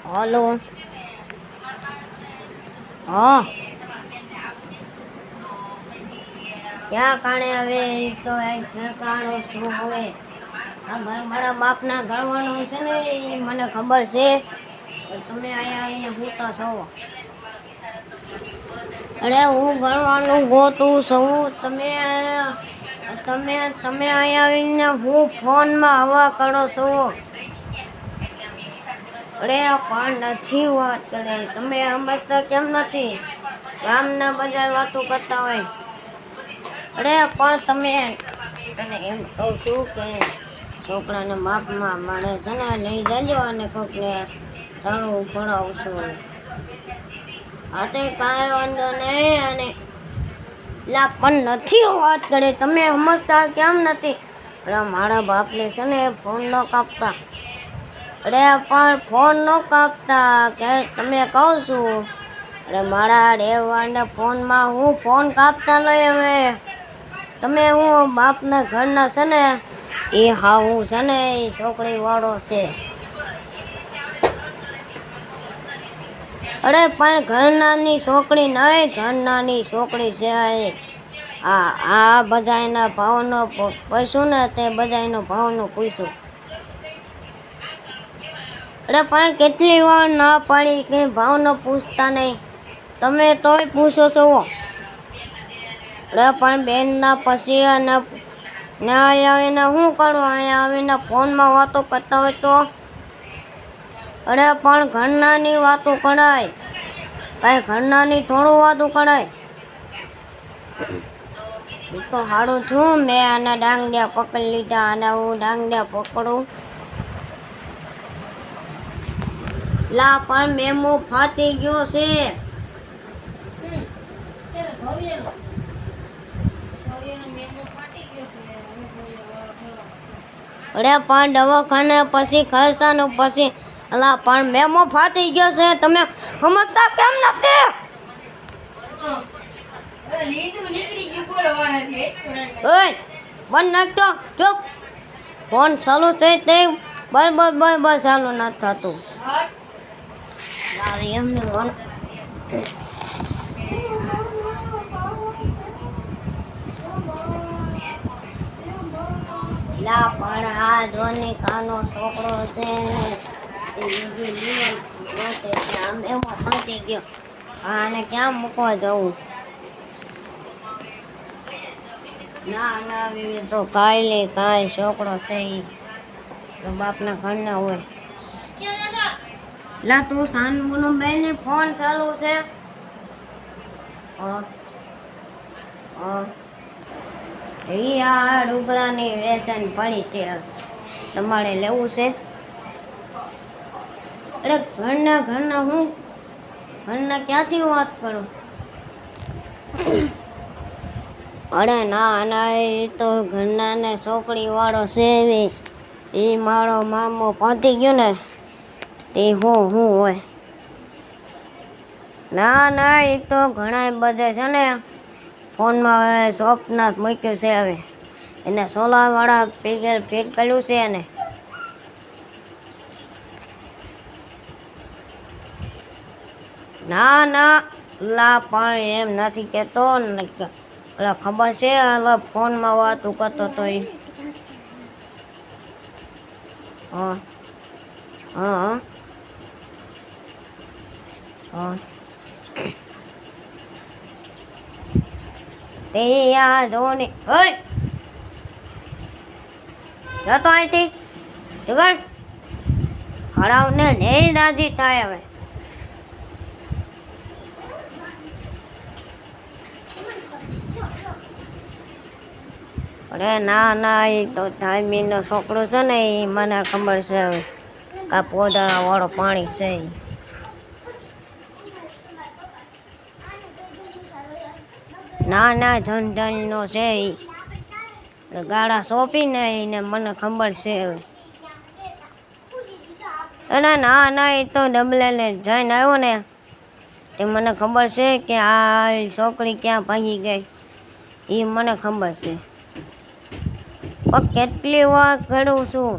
Hello. हाँ क्या काणे હવે તો એક કાણો શું હવે આ મારા બાપના ઘરવાનું છે ને એ મને ખબર છે. તમે અહીંયા આવીને પૂછતા છો. અરે હું ઘરવાનું ગોતું છું. તમે તમે તમે અહીંયા આવીને હું ફોનમાં હવા કરો છો. અરે પણ નથી વાત કરે તમે સમજતા કેમ નથી? ગામના બધા વાતો કરતા હોય. અરે પણ તમે તને એમ કહું છું કે છોકરાને માપમાં મારે છે ને લઈ જજો અને કોકને સારું ભણાવશું. હા તો કાંઈ વાંધો નહીં. અને લા પણ નથી વાત કરે તમે સમજતા કેમ નથી? અરે મારા બાપને છે ને ફોન ન કાપતા. અરે પણ ફોન ન કાપતા કે તમે કહું છું. અરે મારા રહેવાના ફોનમાં હું ફોન કાપતા નહીં. હવે તમે હું બાપના ઘરના છે ને એ હા હું છે ને એ છોકરી વાળો છે. અરે પણ ઘરનાની છોકરી નહીં, ઘરનાની છોકરી છે. આ બધા એના ભાવનો પૂછ્યું ને તે બધા એનો ભાવનો પૂછ્યું. અરે પણ કેટલી વાર ના પાડી કે ભાવનો પૂછતા નહીં. તમે તોય પૂછો છો. અરે પણ બેનના પછી અને અહીંયા આવીને શું કરું? અહીંયા આવીને ફોનમાં વાતો કરતા હોય તો? અરે પણ ઘરનાની વાતો કરાય. કાંઈ ઘરનાની થોડું વાતો કરાય. તો સારું છું મેં આના ડાંગડિયા પકડી લીધા અને હું ડાંગડિયા પકડું. લા પણ મેમો ફાટી ગયો છે. અરે પણ દવાખાને પછી ખર્ચાનું પછી અલા પણ મેમો ફાટી ગયો છે. તમે સમજતા કેમ નથી? ઓય બંધ નાખતો ચૂપ. ફોન ચાલુ છે તે બરાબર ચાલુ નથી થતું. એમને લા પણ આ ધોનિકાનો છોકરો છે ને એમાં ફાટી ગયો. આને ક્યાં મૂકવા જવું? ના ના તો કાંઈ છોકરો છે તો બાપના ઘરના હોય. લા તું સાનમુનો બેને ફોન ચાલુ છે. એ આ રૂગરાની વેચાણ પડી છે તમારે લેવું છે? અરે ઘરના હું ઘરના ક્યાંથી વાત કરું? અરે ના એ તો ઘરના ને છોકરી વાળો છે. એ મારો મામો પહોંચી ગયો ને તે હું હોય. ના એ તો ઘણા બધા છે ને ફોનમાં હવે શોપના મૂક્યું છે. હવે એને સોલારવાળા ફિટ કર્યું છે ને. ના લા પણ એમ નથી કહેતો. ઓલા ખબર છે ઓલા ફોનમાં વાતું કરતો તો એ. હા તે આ જો ને ઓય જતો અહીંથી જગર હરાવને નહીં રાજી થાય. હવે અરે ના એ તો ધામીનો છોકરો છે ને એ મને ખબર છે. હવે કા પોદળા વાળો પાણી છે. ના જનધનનો છે એ ગાળા સોંપીને એને મને ખબર છે. હવે અરે ના એ તો ડબલેને જઈને આવ્યો ને તે મને ખબર છે કે આ છોકરી ક્યાં ભાગી ગઈ એ મને ખબર છે. પણ કેટલી વાર કરું છું.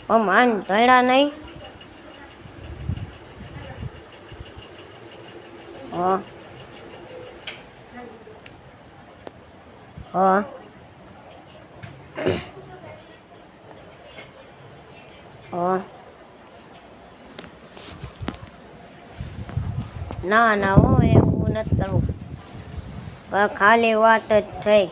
માન ધડ્યા નહીં. હા હા હા ના ના હો એવું નથી કરવું. ખાલી વાત જ થઈ.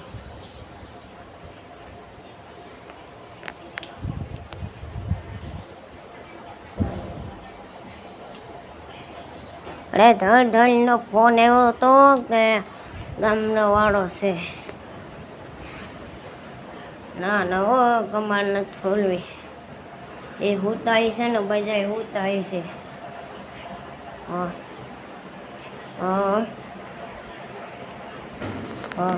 અરે ધણનો ફોન આવ્યો હતો કે ગામનો વાળો છે. ના ના હો કમાર નથી ખોલવી. એ હુતાઈ છે ને બજાય હુતાઈ છે. હા હા હા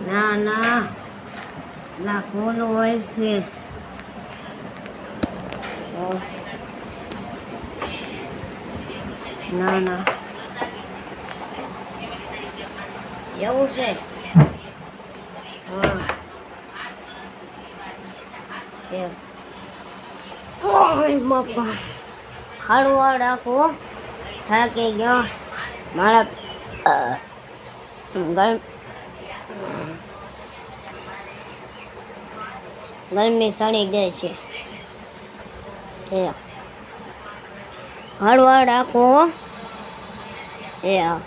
ના ના ના ખોલું હોય છે. ના ના એવું છે. હા બાપા હળવા રાખો. થાકી ગયો મારા ગરમી સડી ગઈ છે. હળવા રાખો. એ હા